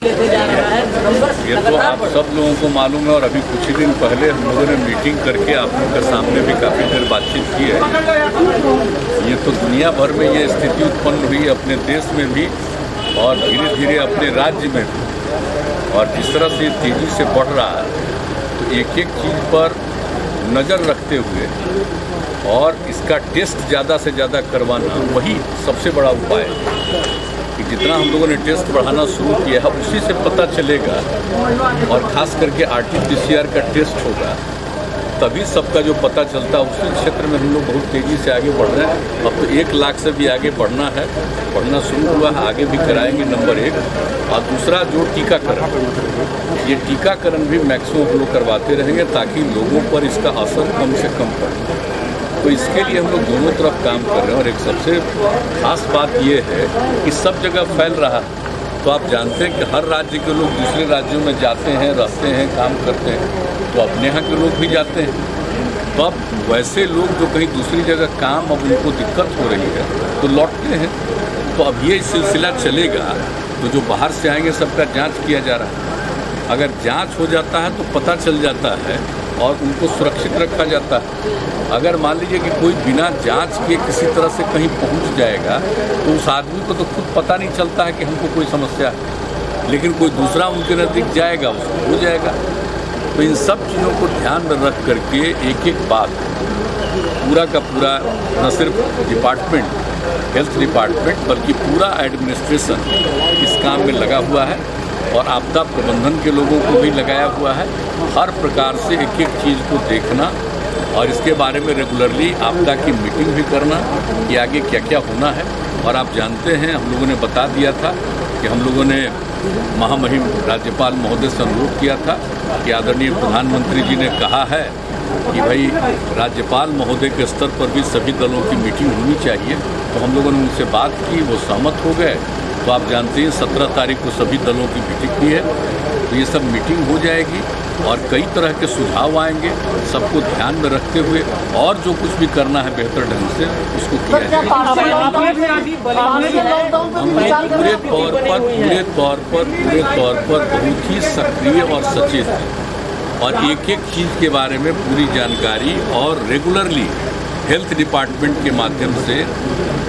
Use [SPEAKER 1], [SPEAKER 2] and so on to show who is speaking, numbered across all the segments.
[SPEAKER 1] ये तो आप सब लोगों को मालूम है और अभी कुछ ही दिन पहले हम लोगों ने मीटिंग करके आप लोगों के सामने भी काफ़ी देर बातचीत की है। ये तो दुनिया भर में ये स्थिति उत्पन्न हुई, अपने देश में भी और धीरे धीरे अपने राज्य में भी। और जिस तरह से तेज़ी से बढ़ रहा है तो एक एक चीज़ पर नज़र रखते हुए और इसका टेस्ट ज़्यादा से ज़्यादा करवाना वही सबसे बड़ा उपाय है कि जितना हम लोगों ने टेस्ट बढ़ाना शुरू किया है उसी से पता चलेगा। और ख़ास करके RT-PCR का टेस्ट होगा तभी सबका जो पता चलता है। उसी क्षेत्र में हम लोग बहुत तेज़ी से आगे बढ़ रहे हैं। अब तो 1 लाख से भी आगे बढ़ना है, बढ़ना शुरू हुआ है, आगे भी कराएंगे नंबर 1। और दूसरा जो टीकाकरण, ये टीकाकरण भी मैक्सिमम हम लोग करवाते रहेंगे ताकि लोगों पर इसका असर कम से कम पड़े। तो इसके लिए हम लोग दोनों तरफ काम कर रहे हैं। और एक सबसे खास बात ये है कि सब जगह फैल रहा है। तो आप जानते हैं कि हर राज्य के लोग दूसरे राज्यों में जाते हैं, रहते हैं, काम करते हैं, तो अपने यहाँ के लोग भी जाते हैं। तो अब वैसे लोग जो कहीं दूसरी जगह काम अब उनको दिक्कत हो रही है तो लौटते हैं। तो अब ये सिलसिला चलेगा। तो जो बाहर से आएंगे सबका जांच किया जा रहा है। अगर जांच हो जाता है तो पता चल जाता है और उनको सुरक्षित रखा जाता है। अगर मान लीजिए कि कोई बिना जांच के किसी तरह से कहीं पहुंच जाएगा तो उस आदमी को तो खुद पता नहीं चलता है कि हमको कोई समस्या है, लेकिन कोई दूसरा उनके नज़दीक जाएगा उसको हो जाएगा। तो इन सब चीज़ों को ध्यान में रख करके एक एक बात पूरा का पूरा न सिर्फ डिपार्टमेंट, हेल्थ डिपार्टमेंट, बल्कि पूरा एडमिनिस्ट्रेशन इस काम में लगा हुआ है। और आपदा प्रबंधन के लोगों को भी लगाया हुआ है। हर प्रकार से एक एक चीज़ को देखना और इसके बारे में रेगुलरली आपदा की मीटिंग भी करना कि आगे क्या क्या होना है। और आप जानते हैं हम लोगों ने बता दिया था कि हम लोगों ने महामहिम राज्यपाल महोदय से अनुरोध किया था कि आदरणीय प्रधानमंत्री जी ने कहा है कि भाई राज्यपाल महोदय के स्तर पर भी सभी दलों की मीटिंग होनी चाहिए। तो हम लोगों ने उनसे बात की, वो सहमत हो गए। तो आप जानते हैं 17 तारीख को सभी दलों की मीटिंग भी है। तो ये सब मीटिंग हो जाएगी और कई तरह के सुझाव आएंगे, सबको ध्यान में रखते हुए और जो कुछ भी करना है बेहतर ढंग से उसको किया जाएगा। हम लोग पूरे तौर पर बहुत ही सक्रिय और सचेत हैं और एक एक चीज़ के बारे में पूरी जानकारी और रेगुलरली हेल्थ डिपार्टमेंट के माध्यम से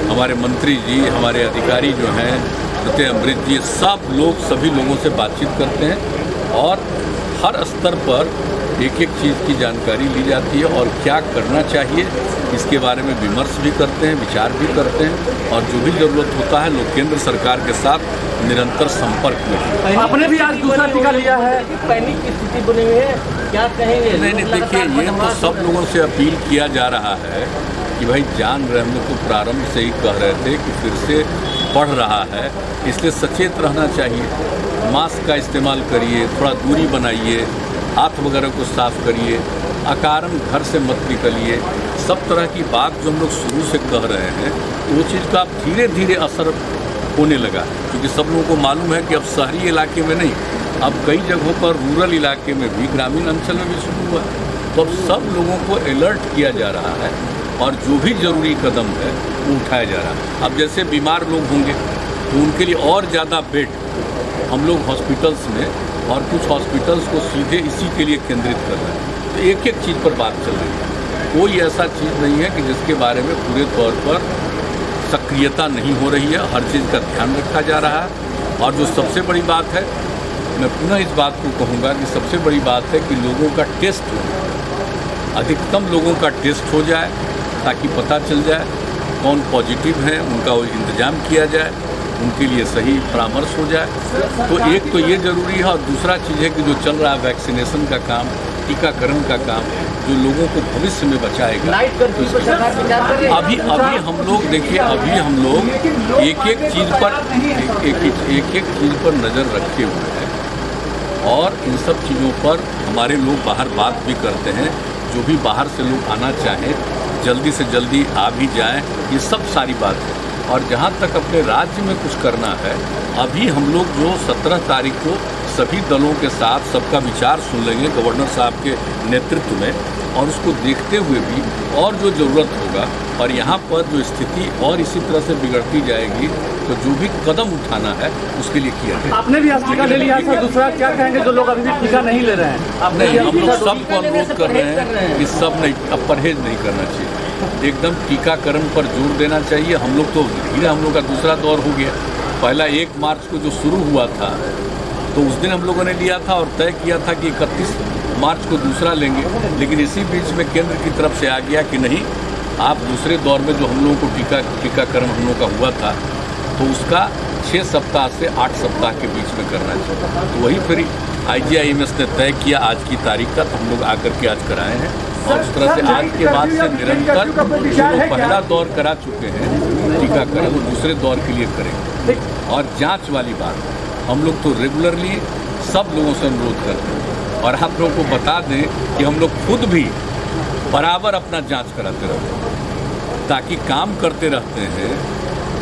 [SPEAKER 1] हमारे मंत्री जी, हमारे अधिकारी जो हैं, प्रत्यय अमृत जी, सब लोग सभी लोगों से बातचीत करते हैं और हर स्तर पर एक एक चीज़ की जानकारी ली जाती है और क्या करना चाहिए इसके बारे में विमर्श भी करते हैं, विचार भी करते हैं। और जो भी ज़रूरत होता है लोग केंद्र सरकार के साथ निरंतर संपर्क में।
[SPEAKER 2] आपने भी आज दूसरा टीका लिया है,
[SPEAKER 3] पैनिक की स्थिति बनी हुई है, क्या कहेंगे?
[SPEAKER 1] नहीं, देखिए ये तो सब लोगों से अपील किया जा रहा है कि भाई जान रहे, हम लोग तो प्रारंभ से ही कह रहे थे कि फिर से बढ़ रहा है, इसलिए सचेत रहना चाहिए। मास्क का इस्तेमाल करिए, थोड़ा दूरी बनाइए, हाथ वगैरह को साफ करिए, अकारण घर से मत निकलिए। सब तरह की बात जो हम लोग शुरू से कह रहे हैं वो चीज़ का अब धीरे धीरे असर होने लगा, क्योंकि सब लोगों को मालूम है कि अब शहरी इलाके में नहीं, अब कई जगहों पर रूरल इलाके में भी, ग्रामीण अंचल में भी शुरू हुआ। तो अब सब लोगों को अलर्ट किया जा रहा है और जो भी ज़रूरी कदम है वो उठाया जा रहा है। अब जैसे बीमार लोग होंगे तो उनके लिए और ज़्यादा बेड हम लोग हॉस्पिटल्स में और कुछ हॉस्पिटल्स को सीधे इसी के लिए केंद्रित कर रहे हैं। तो एक एक चीज़ पर बात चल रही है। कोई ऐसा चीज़ नहीं है कि जिसके बारे में पूरे तौर पर सक्रियता नहीं हो रही है। हर चीज़ का ध्यान रखा जा रहा है। और जो सबसे बड़ी बात है, मैं पुनः इस बात को कहूँगा कि सबसे बड़ी बात है कि लोगों का टेस्ट हो, अधिकतम लोगों का टेस्ट हो जाए ताकि पता चल जाए कौन पॉजिटिव हैं, उनका वो इंतज़ाम किया जाए, उनके लिए सही परामर्श हो जाए। तो एक तो ये ज़रूरी है और दूसरा चीज़ है कि जो चल रहा है वैक्सीनेशन का काम, टीकाकरण का काम, जो लोगों को भविष्य में बचाएगा। तो अभी हम लोग देखिए, अभी हम लोग एक एक चीज़ पर नज़र रखे हुए हैं और इन सब चीज़ों पर हमारे लोग बाहर बात भी करते हैं। जो भी बाहर से लोग आना चाहें जल्दी से जल्दी आ भी जाएं, ये सब सारी बात है। और जहाँ तक अपने राज्य में कुछ करना है, अभी हम लोग जो 17 तारीख को सभी दलों के साथ सबका विचार सुन लेंगे गवर्नर साहब के नेतृत्व में, और उसको देखते हुए भी और जो ज़रूरत होगा और यहाँ पर जो स्थिति और इसी तरह से बिगड़ती जाएगी तो जो भी कदम उठाना है उसके लिए किया जाए।
[SPEAKER 2] आपने भी आज टीका ले लिया है सर, दूसरा क्या कहेंगे जो लोग अभी भी टीका नहीं ले रहे हैं? आपने
[SPEAKER 1] नहीं, हम लोग
[SPEAKER 3] टीका
[SPEAKER 1] सबको अनुरोध कर रहे हैं कि सब नहीं, अब परहेज नहीं करना चाहिए, एकदम टीकाकरण पर जोर देना चाहिए। हम लोग तो धीरे, हम लोग का दूसरा दौर हो गया। पहला 1 मार्च को जो शुरू हुआ था तो उस दिन हम लोगों ने लिया था और तय किया था कि 31 मार्च को दूसरा लेंगे, लेकिन इसी बीच में केंद्र की तरफ से आ गया कि नहीं, आप दूसरे दौर में जो हम लोगों को टीकाकरण हम लोगों का हुआ था तो उसका 6 सप्ताह से 8 सप्ताह के बीच में करना चाहिए। तो वही फिर IGIMS ने तय किया आज की तारीख का, तो हम लोग आकर के आज कराए हैं और उस तरह से आज के बाद से निरंतर जो पहला दौर करा चुके हैं टीकाकरण दूसरे दौर के लिए करेंगे। और जांच वाली बात, हम लोग तो रेगुलरली सब लोगों से अनुरोध करते हैं और आप लोगों को बता दें कि हम लोग खुद भी बराबर अपना जांच कराते रहते हैं, ताकि काम करते रहते हैं,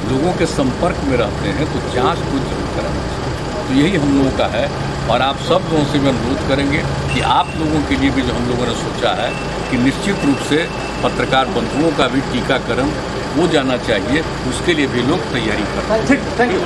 [SPEAKER 1] लोगों के संपर्क में रहते हैं, तो जांच खुद जरूर कराना चाहिए। तो यही हम लोगों का है और आप सब लोगों से भी अनुरोध करेंगे कि आप लोगों के लिए भी जो हम लोगों ने सोचा है कि निश्चित रूप से पत्रकार बंधुओं का भी टीकाकरण हो जाना चाहिए, उसके लिए भी लोग तैयारी कर रहे हैं।
[SPEAKER 2] ठीक, थैंक यू।